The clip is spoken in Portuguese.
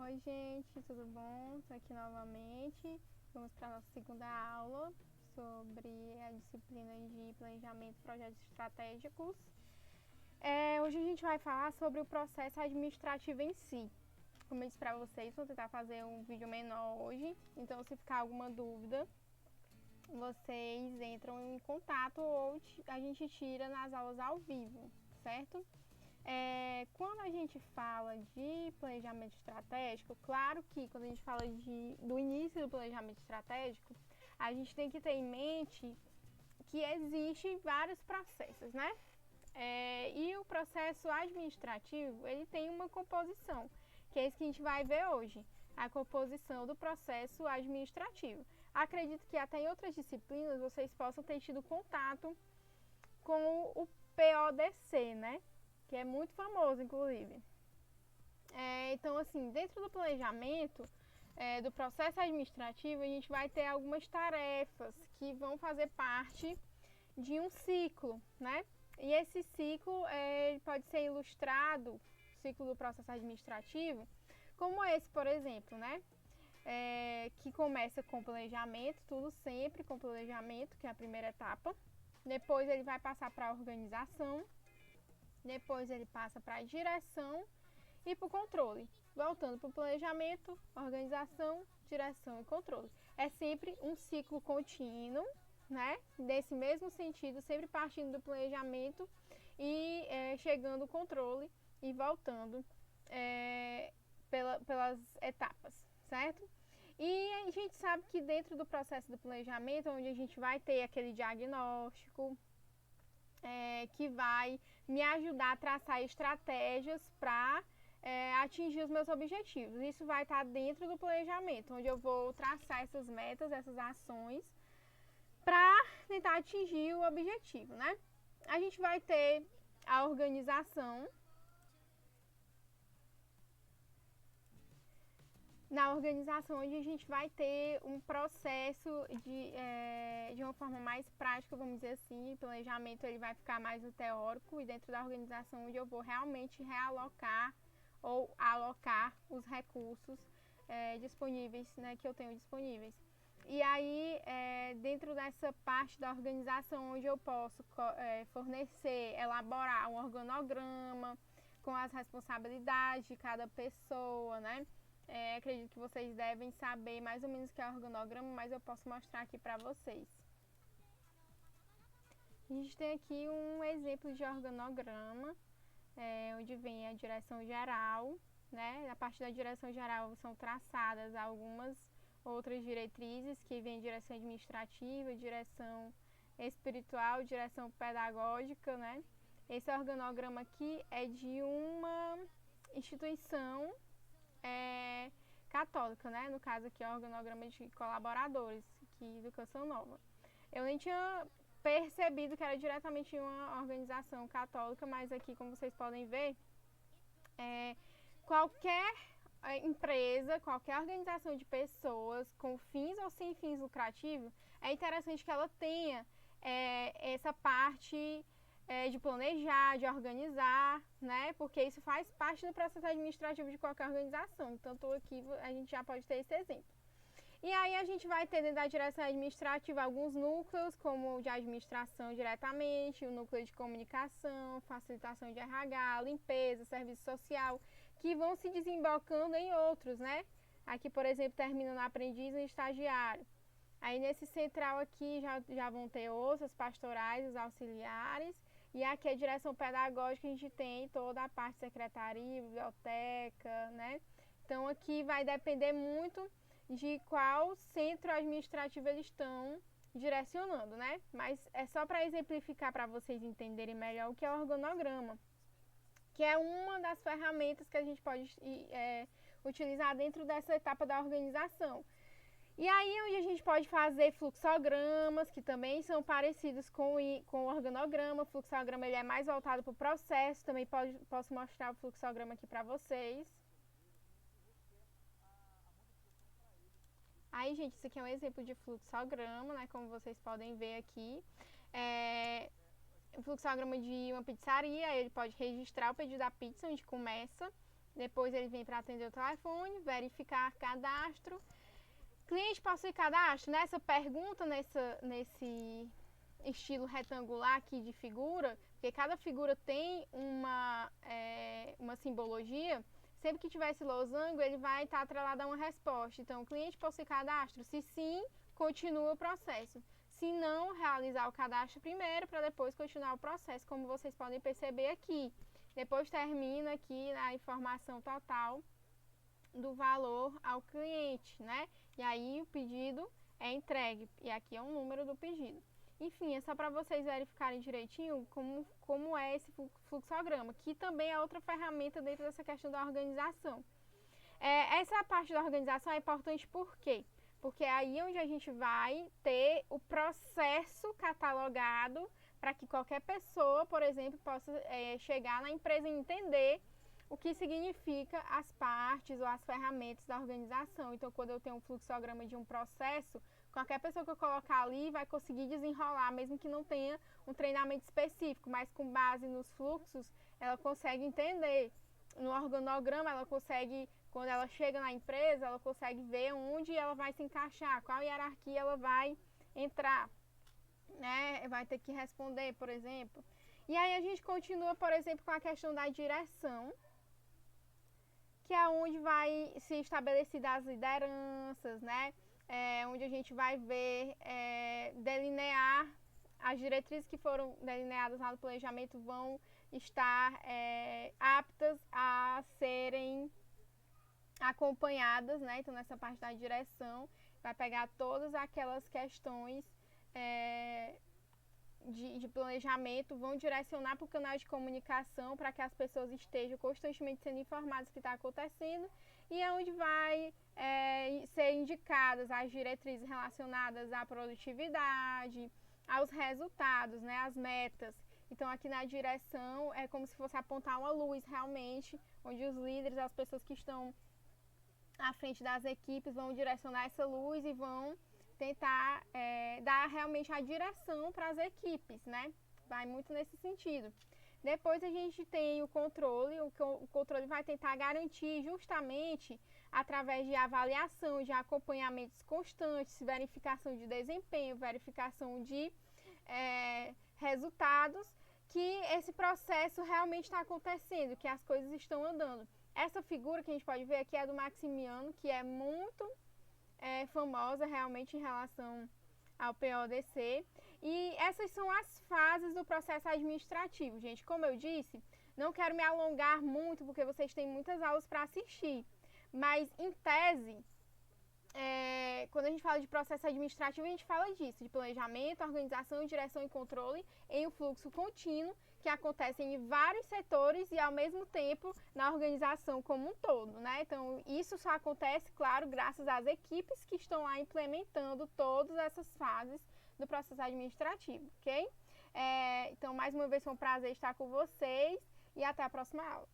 Oi, gente, tudo bom? Estou aqui novamente. Vamos para a nossa segunda aula sobre a disciplina de planejamento e projetos estratégicos. Hoje a gente vai falar sobre o processo administrativo em si. Como eu disse para vocês, vou tentar fazer um vídeo menor hoje, então se ficar alguma dúvida, vocês entram em contato ou a gente tira nas aulas ao vivo, certo? Quando a gente fala de planejamento estratégico, claro que quando a gente fala do início do planejamento estratégico, a gente tem que ter em mente que existem vários processos, né? E o processo administrativo, ele tem uma composição, que é isso que a gente vai ver hoje, a composição do processo administrativo. Acredito que até em outras disciplinas vocês possam ter tido contato com o PODC, né? Que é muito famoso, inclusive. Então, assim, dentro do planejamento, do processo administrativo, a gente vai ter algumas tarefas que vão fazer parte de um ciclo, né? E esse ciclo pode ser ilustrado, o ciclo do processo administrativo, como esse, por exemplo, né? Que começa com planejamento, tudo sempre com planejamento, que é a primeira etapa. Depois ele vai passar para a organização. Depois ele passa para a direção e para o controle. Voltando para o planejamento, organização, direção e controle. É sempre um ciclo contínuo, né? Nesse mesmo sentido, sempre partindo do planejamento e chegando ao controle e voltando pelas etapas, certo? E a gente sabe que dentro do processo do planejamento, onde a gente vai ter aquele diagnóstico, que vai me ajudar a traçar estratégias para atingir os meus objetivos. Isso vai estar dentro do planejamento, onde eu vou traçar essas metas, essas ações, para tentar atingir o objetivo, né? A gente vai ter a organização. Na organização, onde a gente vai ter um processo de uma forma mais prática, vamos dizer assim. O planejamento ele vai ficar mais no teórico e dentro da organização, onde eu vou realmente realocar ou alocar os recursos disponíveis, né, que eu tenho disponíveis. E aí, dentro dessa parte da organização, onde eu posso fornecer, elaborar um organograma com as responsabilidades de cada pessoa, né? Acredito que vocês devem saber mais ou menos o que é organograma, mas eu posso mostrar aqui para vocês. A gente tem aqui um exemplo de organograma, onde vem a direção geral, né? A partir da direção geral são traçadas algumas outras diretrizes, que vem direção administrativa, direção espiritual, direção pedagógica, né? Esse organograma aqui é de uma instituição católica, né? No caso aqui é o organograma de colaboradores aqui do Canção Nova. Eu nem tinha percebido que era diretamente uma organização católica, mas aqui, como vocês podem ver, qualquer empresa, qualquer organização de pessoas com fins ou sem fins lucrativos, é interessante que ela tenha essa parte de planejar, de organizar, né? Porque isso faz parte do processo administrativo de qualquer organização. Tanto aqui a gente já pode ter esse exemplo. E aí a gente vai ter dentro da direção administrativa alguns núcleos, como o de administração diretamente, o núcleo de comunicação, facilitação de RH, limpeza, serviço social, que vão se desembocando em outros, né? Aqui, por exemplo, termina no aprendiz e estagiário. Aí nesse central aqui já vão ter outras pastorais, os auxiliares. E aqui a direção pedagógica, a gente tem toda a parte de secretaria, biblioteca, né? Então aqui vai depender muito de qual centro administrativo eles estão direcionando, né? Mas é só para exemplificar para vocês entenderem melhor o que é o organograma, que é uma das ferramentas que a gente pode utilizar dentro dessa etapa da organização. E aí onde a gente pode fazer fluxogramas, que também são parecidos com o organograma. O fluxograma ele é mais voltado para o processo, também posso mostrar o fluxograma aqui para vocês. Aí, gente, isso aqui é um exemplo de fluxograma, né, como vocês podem ver aqui. O fluxograma de uma pizzaria, ele pode registrar o pedido da pizza, onde começa, Depois ele vem para atender o telefone, verificar cadastro. Cliente possui cadastro? Nessa pergunta, nesse estilo retangular aqui de figura, porque cada figura tem uma simbologia, sempre que tiver esse losango, ele vai estar atrelado a uma resposta. Então, o cliente possui cadastro? Se sim, continua o processo. Se não, realizar o cadastro primeiro para depois continuar o processo, como vocês podem perceber aqui. Depois termina aqui a informação total do valor ao cliente, né? E aí o pedido é entregue. E aqui é o número do pedido. Enfim, é só para vocês verificarem direitinho como é esse fluxograma, que também é outra ferramenta dentro dessa questão da organização. Essa parte da organização é importante por quê? Porque é aí onde a gente vai ter o processo catalogado para que qualquer pessoa, por exemplo, possa chegar na empresa e entender o que significa as partes ou as ferramentas da organização. Então, quando eu tenho um fluxograma de um processo, qualquer pessoa que eu colocar ali vai conseguir desenrolar, mesmo que não tenha um treinamento específico, mas com base nos fluxos, ela consegue entender. No organograma, ela consegue, quando ela chega na empresa, ela consegue ver onde ela vai se encaixar, qual hierarquia ela vai entrar, né? Vai ter que responder, por exemplo. E aí a gente continua, por exemplo, com a questão da direção, que é onde vai se estabelecer as lideranças, né? Onde a gente vai ver, delinear as diretrizes que foram delineadas lá no planejamento vão estar aptas a serem acompanhadas, né? Então, nessa parte da direção, vai pegar todas aquelas questões de planejamento, vão direcionar para o canal de comunicação para que as pessoas estejam constantemente sendo informadas do que está acontecendo, e é onde vai ser indicadas as diretrizes relacionadas à produtividade, aos resultados, né, às metas. Então, aqui na direção é como se fosse apontar uma luz realmente, onde os líderes, as pessoas que estão à frente das equipes vão direcionar essa luz e vão tentar dar realmente a direção para as equipes, né? Vai muito nesse sentido. Depois a gente tem o controle vai tentar garantir justamente através de avaliação, de acompanhamentos constantes, verificação de desempenho, verificação de resultados, que esse processo realmente está acontecendo, que as coisas estão andando. Essa figura que a gente pode ver aqui é do Maximiano, que é muito famosa realmente em relação ao PODC. E essas são as fases do processo administrativo, gente. Como eu disse, não quero me alongar muito, porque vocês têm muitas aulas para assistir. Mas, em tese, quando a gente fala de processo administrativo, a gente fala disso, de planejamento, organização, direção e controle em um fluxo contínuo, que acontece em vários setores e, ao mesmo tempo, na organização como um todo, né? Então, isso só acontece, claro, graças às equipes que estão lá implementando todas essas fases do processo administrativo, ok? Então, mais uma vez foi um prazer estar com vocês e até a próxima aula.